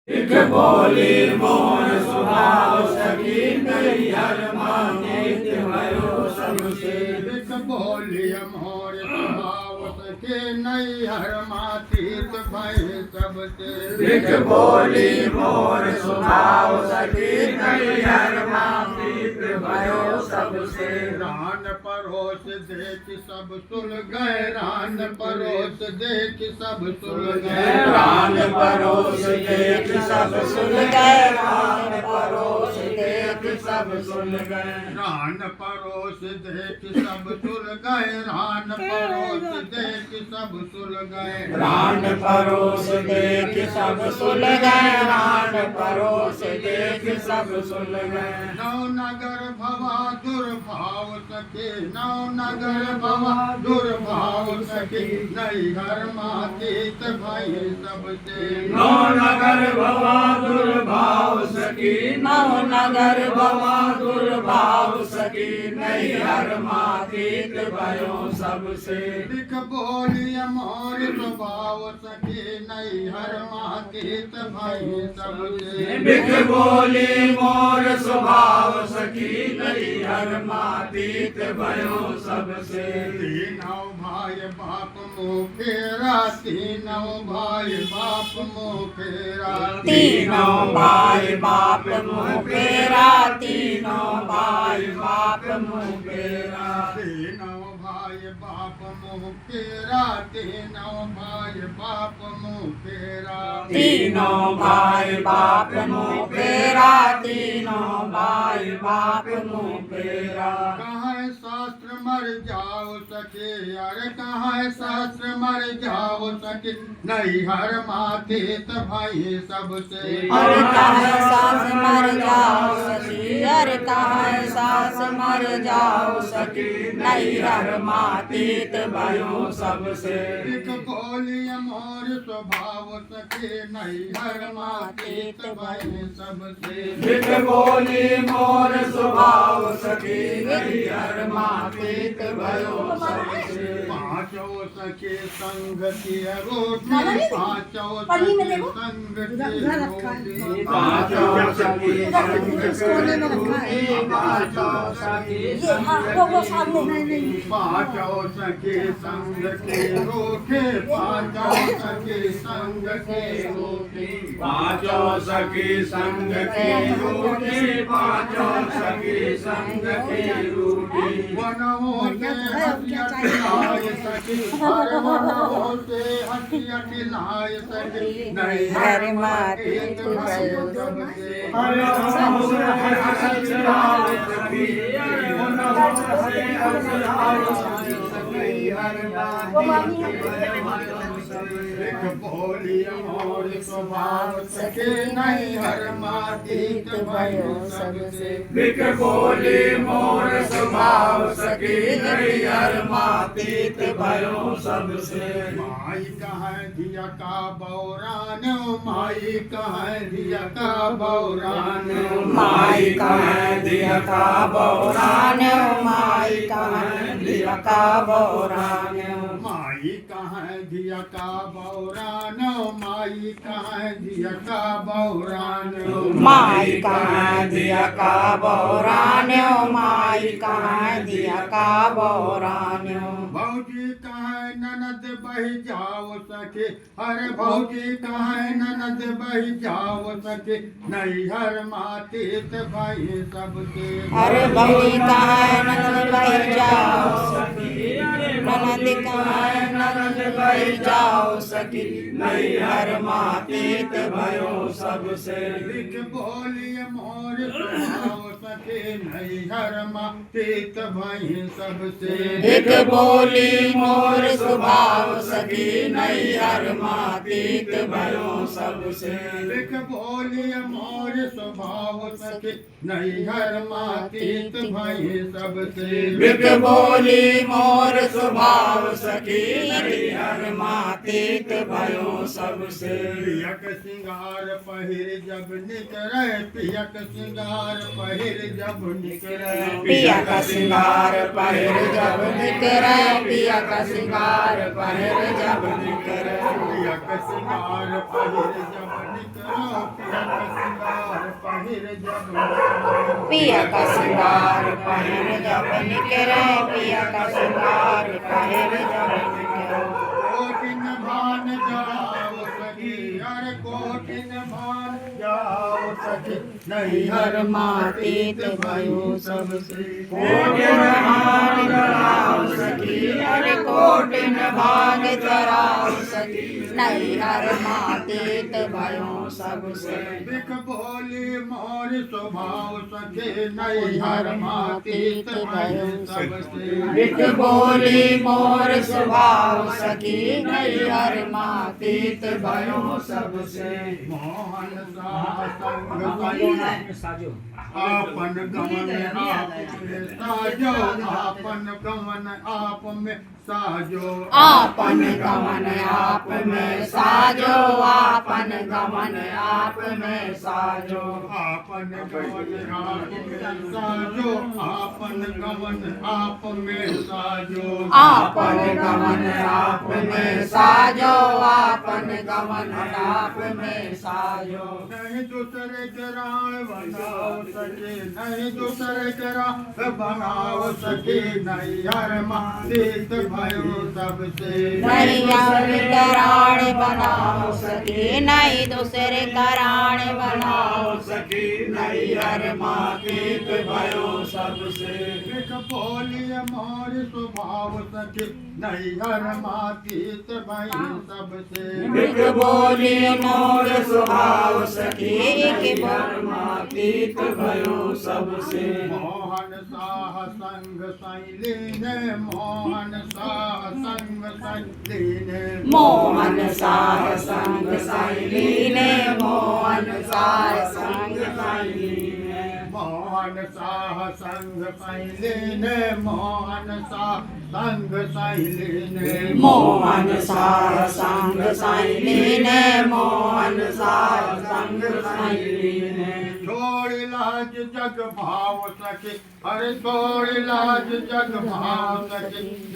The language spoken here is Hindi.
एक बोली मोर स्वभाव सखी नैहर मानित भयो सबसे। एक बोली मोर स्वभाव सखी नैहर मातीत भय सबसे। एक बोली मोर स्वभाव सखी नैहर मानित भयो सबसे। रान परोस देख सब सुल गए, रान परोस देख सब सुल गए, रान परोस देख सब सुन गए, रान परोस देख सब सुन गए। रान परोस देख सब सुल गए, रान परोस देख सब सुल गए, रान परोस देख सब सुन गए, रान परोस देख सब सुन गए। नौ नगर भवा दुर्भाव सके, नौ नगर भवा दुर्भाव सके, नैहर मातीत भय सबसे। नौ नगर भवा दुर्भाव सखी, नौ नगर भवा दुर्भाव सखी नैहर मातीत भयो सबसे। लिख बोलिय मोर स्वभाव सके नैहर मातीत भय सबसे। बिख बोली मोर स्वभाव सखी नैहर मातीत भयो सबसे। तीनों भाई बाप मुखेरा, तीनों भाई बाप मुखेरा, तीनों भाई बाप मुखेरा, तीनों भाई बाप मुखेरा। तीनों भाई बाप मुखेरा, तीनों भाई बाप मुखेरा, तीनों भाई बाप मुखेरा, तीनों भाई बाप मुखेरा। कहाँ शास्त्र मर जाओ सके, अरे कहाँ शास्त्र मर जाओ सके, नैहर मातीत भय सबसे। अरे कहाँ सास मर जाओ सखी, अरे कहाँ सास मर जाओ सखी, नैहर मातीत भयो सबसे। एक बोलिय मोर स्वभाव सके नैहर मातीत भय सबसे। बिख बोली मोर स्वभाव सखी नैहर मातीत भयो सबसे। पांचों सखे संग की रोटी, पांचों सखे संग की रोटी, पांचों सखी संग की पांचों सखी पांचों सखे संग के रोटी, पांचों सखे संग के रोटी, पांचों सखी संग की रोटी, पांचों सखी संग की रोटी। वनों से हथिया खिलाए सखी, हर वनों से हथिया खिलाए सखी, नैहर मातीत भय सबसे। एक बोली मोर स्वभाव सके नैहर मातीत भयो सबसे। बिख बोली मोर स्वभाव सखी नैहर मातीत भयो सबसे। माई कहाँ धिया का बौरान, माई कहाँ धिया का बौरान, माई कहाँ दिया का बौरान, माई कहाँ दिया का बौरान। माई कहाँ धिया का बौरान, माई कहाँ धिया का बौरान, माई कहाँ दिया का बौरान, माई कहाँ दिया का बौरान। भौजी कहाँ ननद बही जाओ सके, अरे भौजी कहाँ ननद बही जाओ सके, नैहर मातीत भय सबसे। अरे भौजी कहाँ ननद बह जाओ सखी, ननद कहाँ ननद बह जाओ सखी, नैहर मातीत भयो सबसे। लिख बोलिय मोर स्वभाव सके नैहर मातीत भय सबसे। एक बोली मोर स्वभाव सखी नैहर मातीत भयो सबसे। लिख बोलिय मोर स्वभाव सके नैहर मातीत भय सबसे। बिख बोली मोर स्वभाव सखी नैहर मातीत भयो सबसे। पियक सिंगार पहिर जब निकरे, पियक सिंगार पहिर जब निकरे, पिया का सिंगार पहिर जब निकरे, पिया का सिंगार पहिर जब निकरे, पियक सिंगार पहिर जब निकरे, फिर जब पिया का सिंगार पहिर जब निकरे पिया का सिंगार पहिर जब निकरे कोटिन भान जाओ सखी हर कोटिन भान जाओ सखी नहीं हर मातीत भयो सबसे कोटिन भाग जराओ सखी हर कोटिन भाग जराओ सखी नहीं हर मातीत भयो सबसे बिक बोली मोर स्वभाव सखी नहीं हर मातीत भयो सबसे बिक बोली मोर स्वभाव सखी नहीं हर मातीत भयो सबसे मोहन सा संग साजो आपन गमन आप में साजो आपन गमन आप में साजो आपन गमन आप में साजो आपन गमन आप में साजो आपन गमन आप में साजो आपन गमन आप में साजो आपन गमन आप में साजो आपन गमन आप में साजो नहीं दूसरे के राण बनाओ सके नहीं दूसरे के राण बनाओ सके नहीं हर मातीत भयो सबसे नहीं हर कराण बनाओ सके नहीं दूसरे कराण बनाओ सखी नहीं हर मातीत भयो सबसे बिक बोली मोर स्वभाव सके नहीं हर मातीत भयो सबसे बिक बोली मोर स्वभाव सखी के हर मातीत भयो सबसे मोहन साह संग सैलीने मोहन साह संग सैलीने मोहन सार संग सैलीने मोहन सार संग सैलीने मोहन साह संग सैलीने मोहन साह संग सैलीने मोहन सार संग सैलीने मोहन सार संग सैलीने छोड़ लाज जग भाव सके अरे छोड़ लाज जग भाव सके